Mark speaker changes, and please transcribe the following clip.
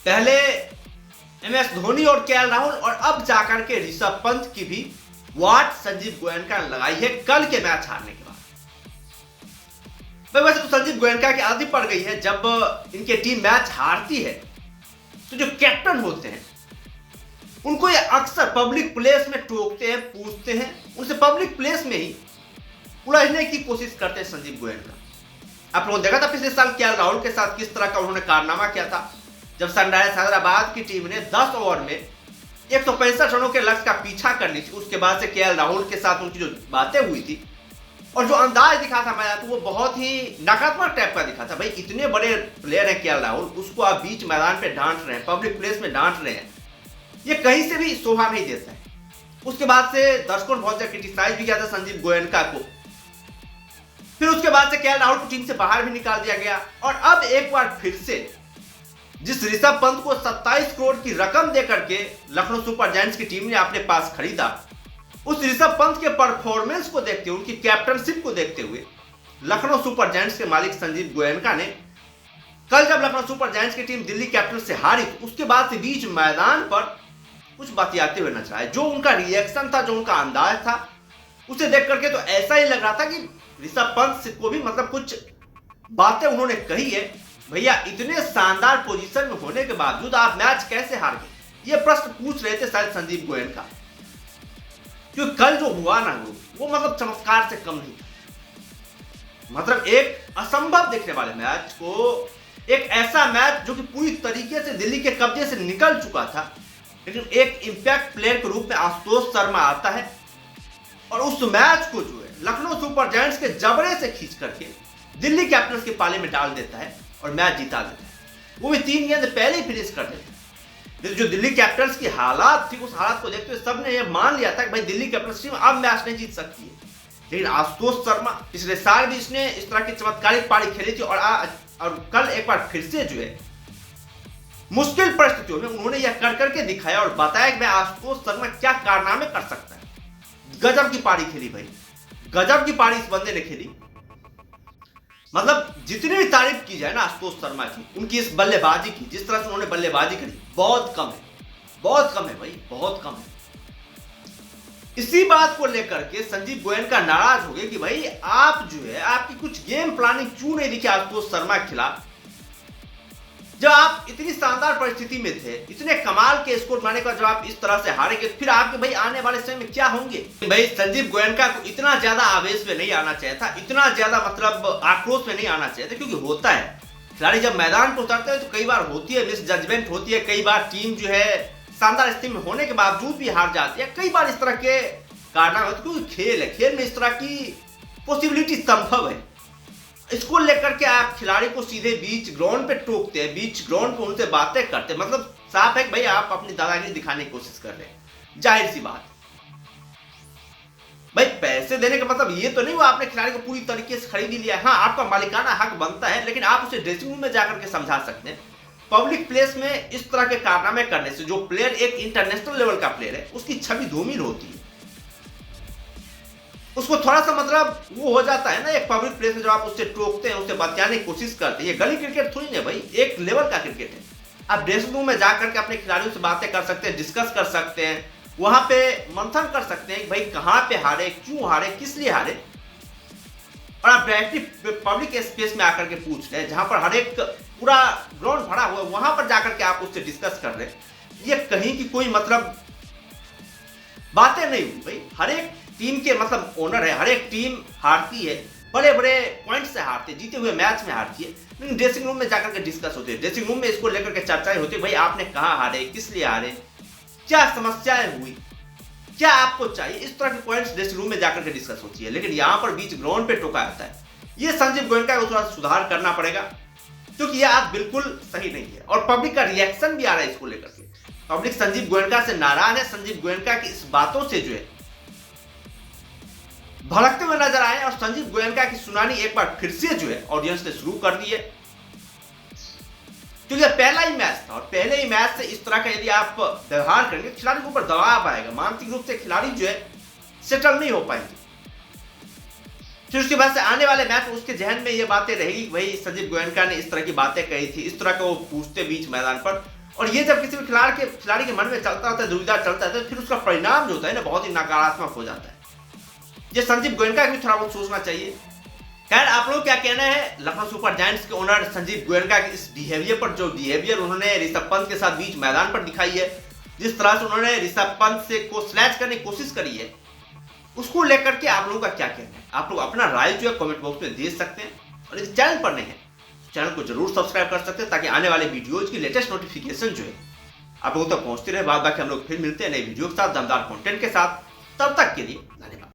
Speaker 1: पहले MS धोनी और KL Rahul और अब जाकर के ऋषभ पंत की भी वाट संजीव गोयनका ने लगाई है कल के मैच हारने के बाद। वैसे तो संजीव गोयनका की आदत पड़ गई है, जब इनकी टीम मैच हारती है तो जो कैप्टन होते हैं उनको ये अक्सर पब्लिक प्लेस में टोकते हैं, पूछते हैं, उनसे पब्लिक प्लेस में ही उलझने की कोशिश करते हैं संजीव गोयनका। आप लोगों ने देखा था पिछले साल KL राहुल के साथ किस तरह का उन्होंने कारनामा किया था, जब सनराइजर्स हैदराबाद की टीम ने 10 ओवर में 165 रनों के लक्ष्य का पीछा कर ली थी। उसके बाद से KL राहुल के साथ उनकी जो बातें हुई थी और जो अंदाज दिखा था मैदान, तो वो बहुत ही नकारात्मक टाइप का दिखा था। भाई इतने बड़े प्लेयर हैं KL राहुल, उसको आप बीच मैदान पे डांट रहे हैं, पब्लिक प्लेस में डांट रहे हैं, ये कहीं से भी शोभा नहीं देता है। उसके बाद से दर्शकों ने बहुत ज्यादा क्रिटिसाइज भी किया था संजीव गोयनका को। फिर उसके बाद से KL राहुल को टीम से बाहर भी निकाल दिया गया और अब एक बार फिर से जिस ऋषभ पंत को 27 करोड़ की रकम देकर के लखनऊ सुपर जायंट्स की टीम ने अपने पास खरीदा, उस ऋषभ पंत के परफॉर्मेंस को देखते हुए, उनकी कैप्टनशिप को देखते हुए लखनऊ सुपर जायंट्स के मालिक संजीव गोयनका ने कल जब लखनऊ सुपर जायंट्स की टीम दिल्ली कैपिटल्स से हारी, उसके बाद से बीच मैदान पर कुछ बतियाते हुए नजर आए। जो उनका रिएक्शन था, जो उनका अंदाज था, उसे देख करके तो ऐसा ही लग रहा था कि ऋषभ पंत को भी मतलब कुछ बातें उन्होंने कही है। भैया इतने शानदार पोजीशन में होने के बावजूद आप मैच कैसे हार गए, ये प्रश्न पूछ रहे थे शायद संजीव गोयनका। क्योंकि कल जो हुआ ना वो मतलब चमत्कार से कम नहीं था। मतलब एक असंभव दिखने वाले मैच को, एक ऐसा मैच जो कि पूरी तरीके से दिल्ली के कब्जे से निकल चुका था, लेकिन एक इंपैक्ट प्लेयर के रूप में आशुतोष शर्मा आता है और उस मैच को जो है लखनऊ सुपर जायंट्स के जबड़े से खींच करके दिल्ली कैपिटल्स के पाले में डाल देता है और मैच जिता देता है। वो भी 3 गेंद पहले ही फिनिश कर देता है। जो दिल्ली कैपिटल्स की हालात थी, उस हालात को देखते हुए सबने ये मान लिया था कि भाई दिल्ली कैपिटल्स टीम अब मैच नहीं जीत सकती है। लेकिन आशुतोष शर्मा पिछले साल भी इसने इस तरह की चमत्कारिक पारी खेली थी और कल एक बार फिर से जो है मुश्किल परिस्थितियों में उन्होंने यह कर करके दिखाया और बताया कि मैं आशुतोष शर्मा क्या कारनामे कर सकता है। गजब की पारी खेली भाई, गजब की पारी इस बंदे ने खेली। मतलब जितनी भी तारीफ की जाए ना आशुतोष शर्मा की, उनकी इस बल्लेबाजी की, जिस तरह से उन्होंने बल्लेबाजी करी, बहुत कम है, बहुत कम है भाई, बहुत कम है। इसी बात को लेकर के संजीव गोयनका नाराज हो गए कि भाई आप जो है आपकी कुछ गेम प्लानिंग क्यों नहीं दिखी आशुतोष शर्मा के खिलाफ, जब आप इतनी शानदार परिस्थिति में थे, इतने कमाल के स्कोर मारने का जब आप इस तरह से हारेंगे, फिर आपके भाई आने वाले समय में क्या होंगे। भाई संजीव गोयनका को इतना ज्यादा आवेश में नहीं आना चाहिए था, इतना ज्यादा मतलब आक्रोश में नहीं आना चाहिए था, क्योंकि होता है खिलाड़ी जब मैदान पर उतरते हैं तो कई बार होती है मिस जजमेंट होती है, कई बार टीम जो है शानदार स्थिति में होने के बावजूद भी हार जाती है, कई बार इस तरह के कारनामे होते, क्योंकि खेल है, खेल में इस तरह की पॉसिबिलिटी संभव है। इसको लेकर के आप खिलाड़ी को सीधे बीच ग्राउंड पे टोकते हैं, बीच ग्राउंड पे उनसे बातें करते हैं, मतलब साफ है कि भाई आप अपनी दादागिरी दिखाने की कोशिश कर रहे हैं। जाहिर सी बात, भाई पैसे देने का मतलब ये तो नहीं वो आपने खिलाड़ी को पूरी तरीके से खरीद ही लिया। हाँ, आपका मालिकाना हक बनता है, लेकिन आप उसे ड्रेसिंग रूम में जाकर के समझा सकते हैं। पब्लिक प्लेस में इस तरह के कारनामे करने से जो प्लेयर एक इंटरनेशनल लेवल का प्लेयर है, उसकी छवि धूमिल होती है, उसको थोड़ा सा मतलब वो हो जाता है ना। एक पब्लिक प्लेस में जब आप उससे टोकते हैं, उससे बतियाने की कोशिश करते हैं, ये गली क्रिकेट थोड़ी ना भाई, एक लेवल का क्रिकेट है। आप ड्रेसिंग रूम में जाकर के अपने खिलाड़ियों से बातें कर सकते हैं, डिस्कस कर सकते हैं, वहां पे मंथन कर सकते हैं कि भाई कहां पे हारे, क्यों हारे, किस लिए हारे। और आप डायरेक्टली पब्लिक स्पेस में आकर के पूछ रहे हैं, जहां पर हर एक पूरा ग्राउंड भरा हुआ है, वहां पर जाकर के आप उससे डिस्कस कर रहे हैं। ये कहीं की कोई मतलब बातें नहीं हुई भाई। हर एक टीम के मतलब ओनर है, हर एक टीम हारती है, बड़े बड़े पॉइंट से हारती है, जीते हुए मैच में हारती है, लेकिन ड्रेसिंग रूम में जाकर के डिस्कस होती है, ड्रेसिंग रूम में इसको लेकर के चर्चाएं होती है, भाई आपने कहां हारे, किस लिए हारे, क्या समस्याएं हुई, क्या आपको चाहिए, इस तरह के पॉइंट्स ड्रेसिंग रूम में जाकर के डिस्कस होती है। लेकिन यहाँ पर बीच ग्राउंड पे टोका जाता है। ये संजीव गोयनका को थोड़ा सुधार करना पड़ेगा, क्योंकि यह आज बिल्कुल सही नहीं है और पब्लिक का रिएक्शन भी आ रहा है इसको लेकर के। पब्लिक संजीव गोयनका से नाराज है, संजीव गोयनका की इस बातों से जो है भड़कते हुए नजर आए और संजीव गोयनका की सुनानी एक बार फिर से जो है ऑडियंस ने शुरू कर दी है, क्योंकि पहला ही मैच था और पहले ही मैच से इस तरह का यदि आप व्यवहार करेंगे, खिलाड़ी के ऊपर दबाव आएगा, मानसिक रूप से खिलाड़ी जो है सेटल नहीं हो पाएंगे। फिर उसके बाद से आने वाले मैच उसके जहन में ये बातें रहेगी, वही संजीव गोयनका ने इस तरह की बातें कही थी, इस तरह का वो पूछते बीच मैदान पर, और ये जब किसी भी खिलाड़ी के मन में चलता रहता है, दुविधा चलता है, तो फिर उसका परिणाम जो होता है ना बहुत ही नकारात्मक हो जाता है। ये संजीव गोयनका को भी थोड़ा बहुत सोचना चाहिए। खैर, आप लोग क्या कहना है लखनऊ सुपर जायंट्स के ओनर संजीव गोयनका के इस बिहेवियर पर, जो बिहेवियर उन्होंने ऋषभ पंत के साथ बीच मैदान पर दिखाई है, जिस तरह से उन्होंने ऋषभ पंत से को स्लैच करने की कोशिश करी है, उसको लेकर के आप लोगों का क्या कहना है? आप लोग अपना राय जो है कमेंट बॉक्स में दे सकते हैं। और इस चैनल पर नहीं है, चैनल को जरूर सब्सक्राइब कर सकते हैं ताकि आने वाले वीडियोज की लेटेस्ट नोटिफिकेशन जो है आप लोगों तक पहुंचती रहे। बाकी हम लोग फिर मिलते हैं नई वीडियो के साथ, दमदार कंटेंट के साथ। तब तक के लिए धन्यवाद।